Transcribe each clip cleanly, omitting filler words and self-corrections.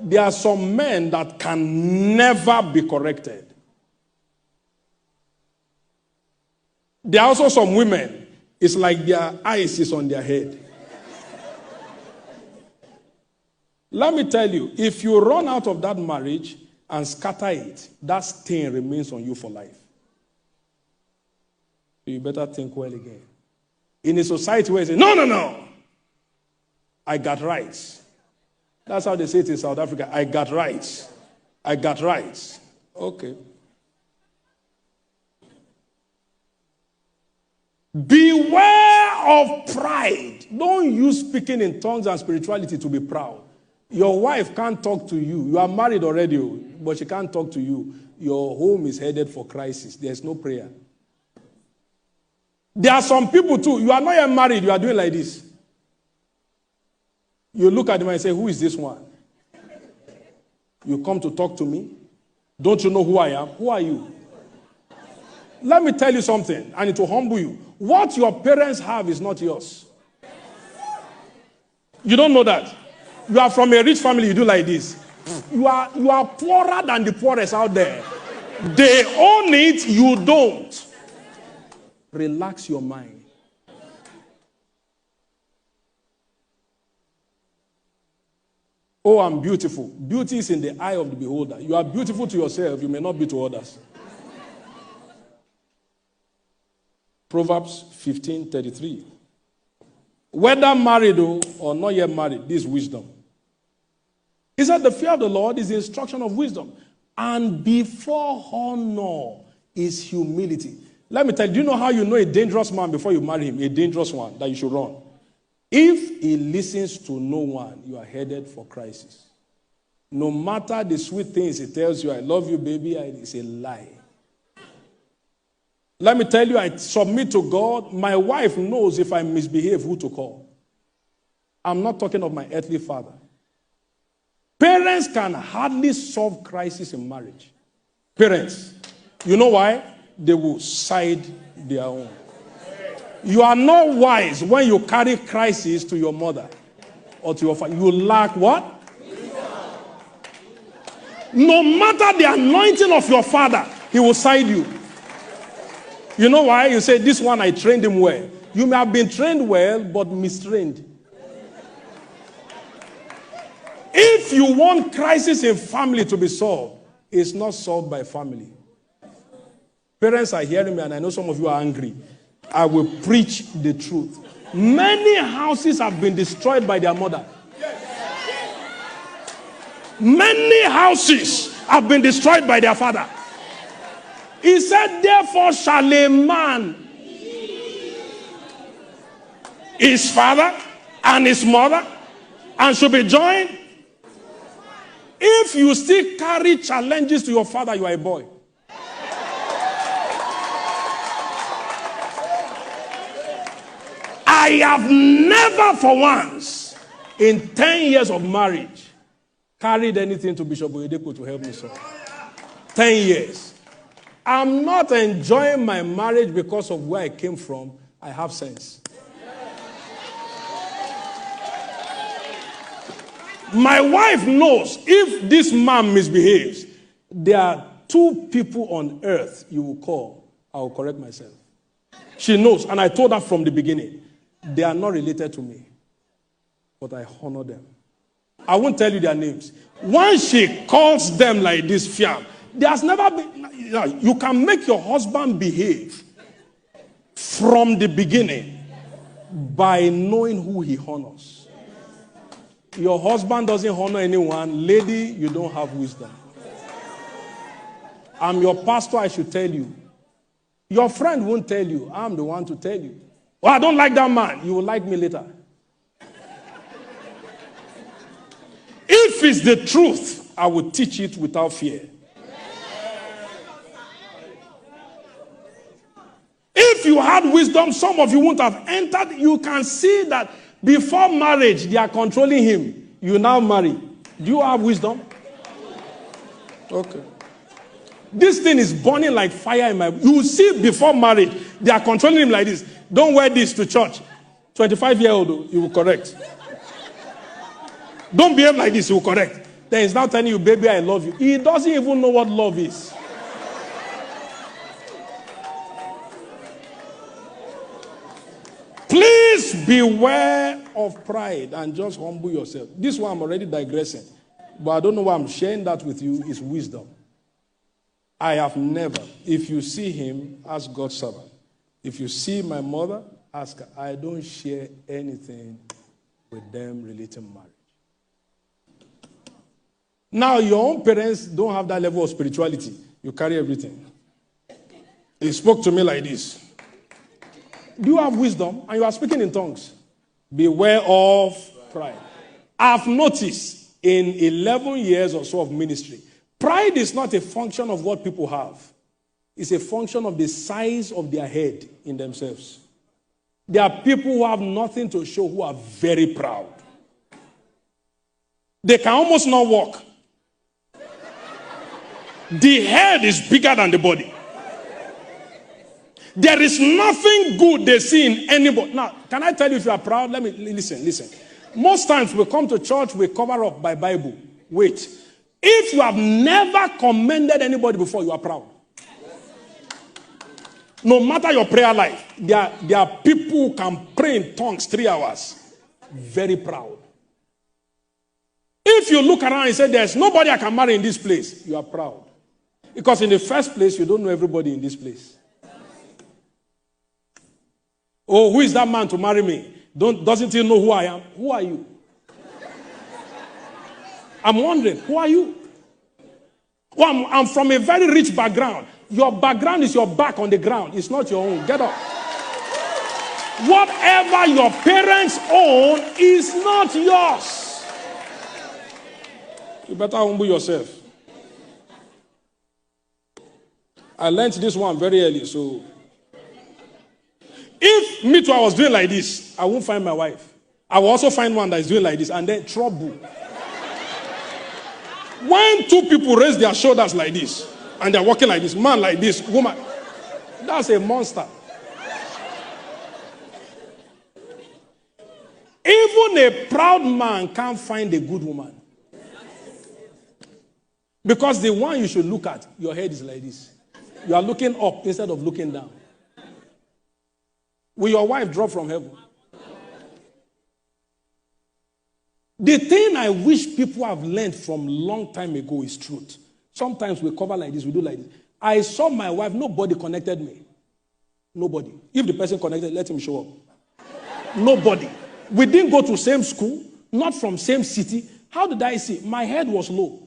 There are some men that can never be corrected. There are also some women, it's like their eyes is on their head. Let me tell you, if you run out of that marriage and scatter it, that stain remains on you for life. You better think well again. In a society where they say, no, I got rights. That's how they say it in South Africa. I got rights. Okay. Beware of pride. Don't use speaking in tongues and spirituality to be proud. Your wife can't talk to you. You are married already, but she can't talk to you. Your home is headed for crisis. There's no prayer. There are some people too. You are not yet married. You are doing like this. You look at them and say, who is this one? You come to talk to me? Don't you know who I am? Who are you? Let me tell you something, and it will humble you. What your parents have is not yours. You don't know that. You are from a rich family, you do like this. You are poorer than the poorest out there. They own it, you don't. Relax your mind. Oh, I'm beautiful. Beauty is in the eye of the beholder. You are beautiful to yourself, you may not be to others. Proverbs 15:33. Whether married or not yet married, this is wisdom. He said the fear of the Lord is the instruction of wisdom. And before honor is humility. Let me tell you, do you know how you know a dangerous man before you marry him? A dangerous one that you should run. If he listens to no one, you are headed for crisis. No matter the sweet things he tells you, I love you, baby, it's a lie. Let me tell you, I submit to God. My wife knows if I misbehave, who to call. I'm not talking of my earthly father. Parents can hardly solve crisis in marriage. Parents. You know why? They will side their own. You are not wise when you carry crisis to your mother or to your father. You lack what? No matter the anointing of your father, he will side you. You know why? You say, this one I trained him well. You may have been trained well, but mistrained. If you want crisis in family to be solved, it's not solved by family. Parents are hearing me, and I know some of you are angry. I will preach the truth. Many houses have been destroyed by their mother. Many houses have been destroyed by their father. He said, therefore shall a man, his father and his mother, and should be joined. If you still carry challenges to your father, you are a boy. I have never for once, in 10 years of marriage, carried anything to Bishop Oyedepo to help me solve. 10 years. I'm not enjoying my marriage because of where I came from. I have sense. My wife knows if this man misbehaves, there are 2 people on earth you will call. I will correct myself. She knows, and I told her from the beginning. They are not related to me, but I honor them. I won't tell you their names. Once she calls them like this, fiam, there's never been. You can make your husband behave from the beginning by knowing who he honors. Your husband doesn't honor anyone. Lady, you don't have wisdom. I'm your pastor, I should tell you. Your friend won't tell you. I'm the one to tell you. Oh, I don't like that man. You will like me later. If it's the truth, I will teach it without fear. If you had wisdom, some of you wouldn't have entered. You can see that before marriage, they are controlling him. You now marry. Do you have wisdom? Okay. This thing is burning like fire in my... You see before marriage, they are controlling him like this. Don't wear this to church. 25-year-old, you will correct. Don't behave like this, you will correct. Then he's now telling you, baby, I love you. He doesn't even know what love is. Please beware of pride and just humble yourself. This one I'm already digressing. But I don't know why I'm sharing that with you. Is wisdom. I have never, if you see him, ask God's servant. If you see my mother, ask her. I don't share anything with them relating marriage. Now, your own parents don't have that level of spirituality. You carry everything. He spoke to me like this. Do you have wisdom? And you are speaking in tongues. Beware of pride. I've noticed in 11 years or so of ministry, pride is not a function of what people have. It's a function of the size of their head in themselves. There are people who have nothing to show who are very proud. They can almost not walk. The head is bigger than the body. There is nothing good they see in anybody. Now, can I tell you if you are proud? Let me listen. Most times we come to church, we cover up by Bible. Wait. If you have never commended anybody before, you are proud. No matter your prayer life, there are people who can pray in tongues 3 hours. Very proud. If you look around and say, there's nobody I can marry in this place, you are proud. Because in the first place, you don't know everybody in this place. Oh, who is that man to marry me? Doesn't he know who I am? Who are you? I'm wondering, who are you? Well, I'm from a very rich background. Your background is your back on the ground. It's not your own. Get up. Whatever your parents own is not yours. You better humble yourself. I learned this one very early, so if me too I was doing like this, I won't find my wife. I will also find one that is doing like this, and then trouble. When two people raise their shoulders like this, and they're walking like this, man like this, woman, that's a monster. Even a proud man can't find a good woman. Because the one you should look at, your head is like this. You are looking up instead of looking down. Will your wife drop from heaven? The thing I wish people have learned from long time ago is truth. Sometimes we cover like this, we do like this. I saw my wife, nobody connected me. Nobody. If the person connected, let him show up. Nobody. We didn't go to same school, not from same city. How did I see? My head was low.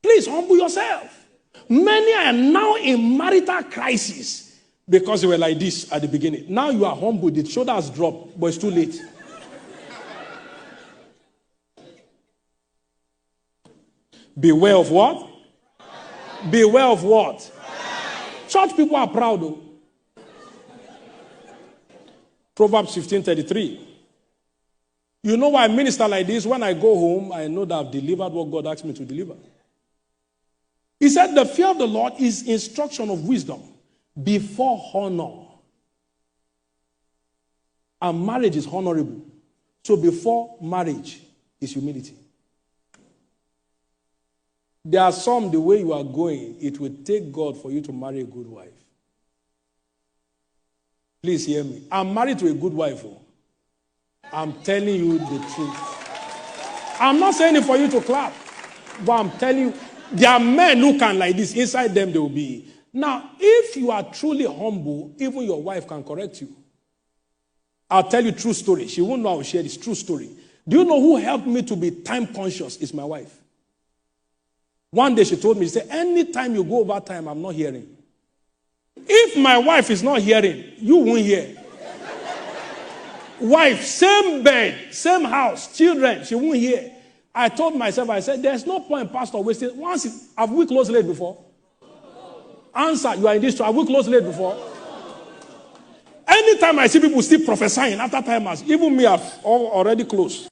Please humble yourself. Many are now in marital crisis because they were like this at the beginning. Now you are humble, the shoulder has dropped, but it's too late. Beware of what? Beware of what? Church people are proud though. Proverbs 15:33. You know why I minister like this? When I go home, I know that I've delivered what God asked me to deliver. He said, the fear of the Lord is instruction of wisdom before honor. And marriage is honorable. So before marriage is humility. There are some, the way you are going, it will take God for you to marry a good wife. Please hear me. I'm married to a good wife. Oh. I'm telling you the truth. I'm not saying it for you to clap. But I'm telling you, there are men who can like this. Inside them, they will be. Now, if you are truly humble, even your wife can correct you. I'll tell you a true story. She won't know I will share this true story. Do you know who helped me to be time conscious? It's my wife. One day she told me, she said, anytime you go over time, I'm not hearing. If my wife is not hearing, you won't hear. Wife, same bed, same house, children, she won't hear. I told myself, I said, there's no point, Pastor, wasting. Have we closed late before? Answer, you are in this church. Have we closed late before? Anytime I see people still prophesying after time has, even me, I've already closed.